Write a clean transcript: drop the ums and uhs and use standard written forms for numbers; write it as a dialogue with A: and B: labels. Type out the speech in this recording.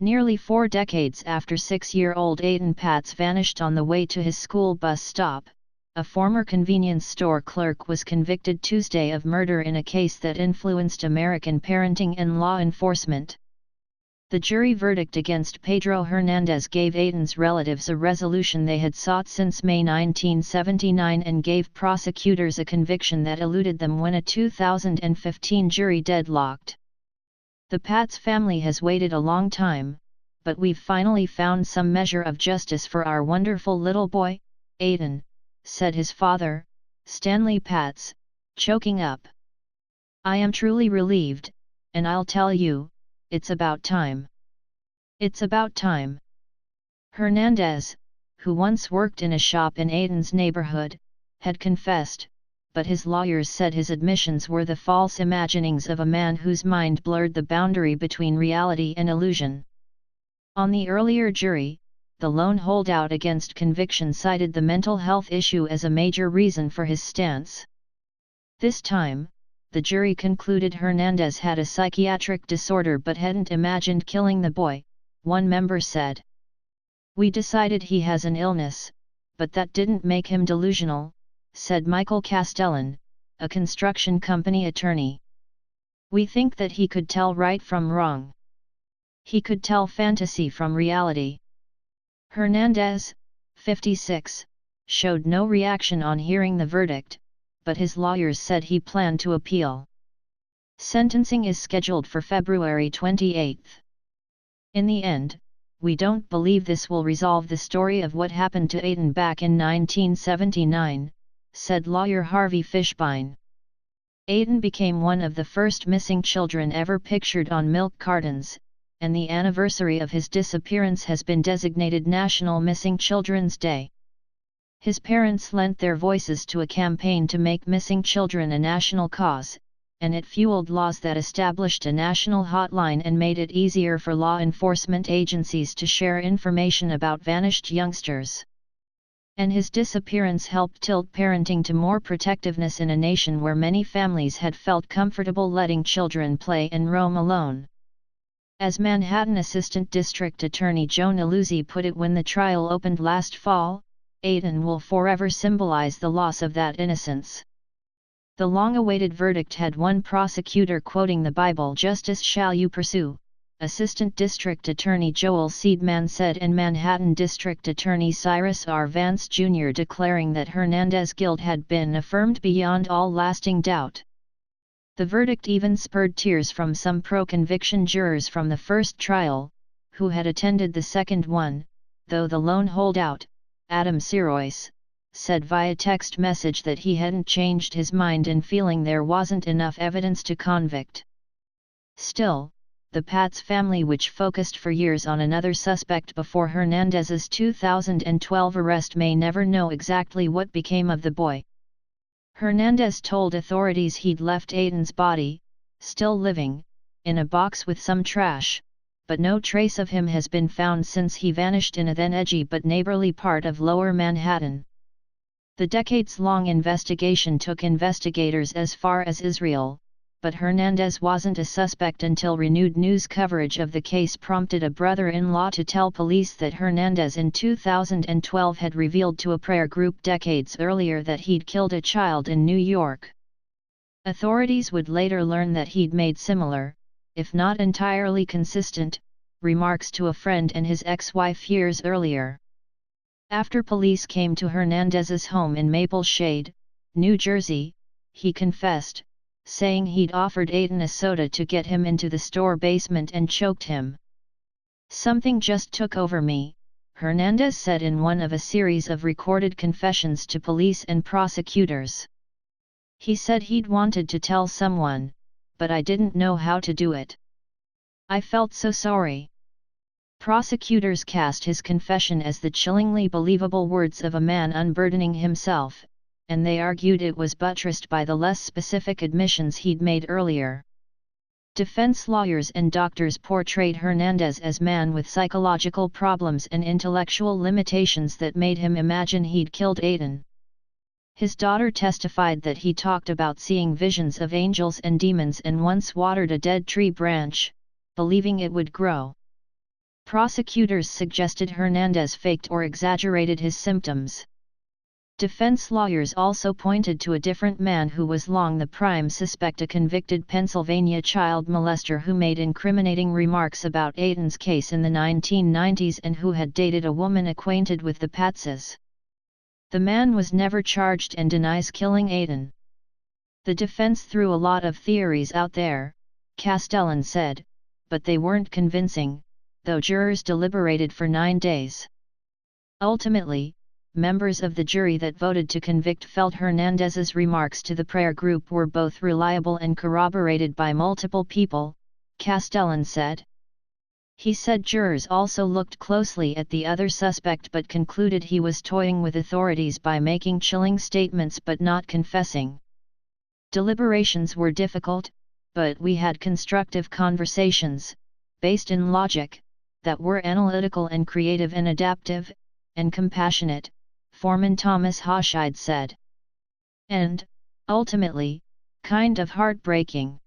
A: Nearly 4 decades after 6-year-old Etan Patz vanished on the way to his school bus stop, a former convenience store clerk was convicted Tuesday of murder in a case that influenced American parenting and law enforcement. The jury verdict against Pedro Hernandez gave Etan's relatives a resolution they had sought since May 1979 and gave prosecutors a conviction that eluded them when a 2015 jury deadlocked. "The Patz family has waited a long time, but we've finally found some measure of justice for our wonderful little boy, Etan," said his father, Stanley Patz, choking up. "I am truly relieved, and I'll tell you, it's about time. It's about time." Hernandez, who once worked in a shop in Etan's neighborhood, had confessed, but his lawyers said his admissions were the false imaginings of a man whose mind blurred the boundary between reality and illusion. On the earlier jury, the lone holdout against conviction cited the mental health issue as a major reason for his stance. This time, the jury concluded Hernandez had a psychiatric disorder but hadn't imagined killing the boy, one member said. "We decided he has an illness, but that didn't make him delusional," said Michael Castellan, a construction company attorney. "We think that he could tell right from wrong. He could tell fantasy from reality." Hernandez, 56, showed no reaction on hearing the verdict, but his lawyers said he planned to appeal. Sentencing is scheduled for February 28. "In the end, we don't believe this will resolve the story of what happened to Etan back in 1979, said lawyer Harvey Fishbein. Etan became one of the first missing children ever pictured on milk cartons, and the anniversary of his disappearance has been designated National Missing Children's Day. His parents lent their voices to a campaign to make missing children a national cause, and it fueled laws that established a national hotline and made it easier for law enforcement agencies to share information about vanished youngsters. And his disappearance helped tilt parenting to more protectiveness in a nation where many families had felt comfortable letting children play and roam alone. As Manhattan Assistant District Attorney Joan Aluzzi put it when the trial opened last fall, Etan will forever symbolize the loss of that innocence. The long-awaited verdict had one prosecutor quoting the Bible, "Justice shall you pursue," Assistant District Attorney Joel Seidman said, and Manhattan District Attorney Cyrus R. Vance Jr. declaring that Hernandez's guilt had been affirmed beyond all lasting doubt. The verdict even spurred tears from some pro-conviction jurors from the first trial, who had attended the second one, though the lone holdout, Adam Sirois, said via text message that he hadn't changed his mind in feeling there wasn't enough evidence to convict. Still, the Patz family, which focused for years on another suspect before Hernandez's 2012 arrest, may never know exactly what became of the boy. Hernandez told authorities he'd left Etan's body, still living, in a box with some trash, but no trace of him has been found since he vanished in a then edgy but neighborly part of Lower Manhattan. The decades-long investigation took investigators as far as Israel, but Hernandez wasn't a suspect until renewed news coverage of the case prompted a brother-in-law to tell police that Hernandez in 2012 had revealed to a prayer group decades earlier that he'd killed a child in New York. Authorities would later learn that he'd made similar, if not entirely consistent, remarks to a friend and his ex-wife years earlier. After police came to Hernandez's home in Maple Shade, New Jersey, he confessed, saying he'd offered Etan a soda to get him into the store basement and choked him. "Something just took over me," Hernandez said in one of a series of recorded confessions to police and prosecutors. He said he'd wanted to tell someone, but I didn't know how to do it. "I felt so sorry." Prosecutors cast his confession as the chillingly believable words of a man unburdening himself, and they argued it was buttressed by the less specific admissions he'd made earlier. Defense lawyers and doctors portrayed Hernandez as man with psychological problems and intellectual limitations that made him imagine he'd killed Etan. His daughter testified that he talked about seeing visions of angels and demons and once watered a dead tree branch, believing it would grow. Prosecutors suggested Hernandez faked or exaggerated his symptoms. Defense lawyers also pointed to a different man who was long the prime suspect, a convicted Pennsylvania child molester who made incriminating remarks about Etan's case in the 1990s and who had dated a woman acquainted with the Patzes. The man was never charged and denies killing Etan. The defense threw a lot of theories out there, Castellan said, but they weren't convincing, though jurors deliberated for 9 days. Ultimately, members of the jury that voted to convict felt Hernandez's remarks to the prayer group were both reliable and corroborated by multiple people, Castellan said. He said jurors also looked closely at the other suspect but concluded he was toying with authorities by making chilling statements but not confessing. Deliberations were difficult, but we had constructive conversations, based in logic, that were analytical and creative and adaptive, and compassionate, Foreman Thomas Hoshide said. And, ultimately, kind of heartbreaking.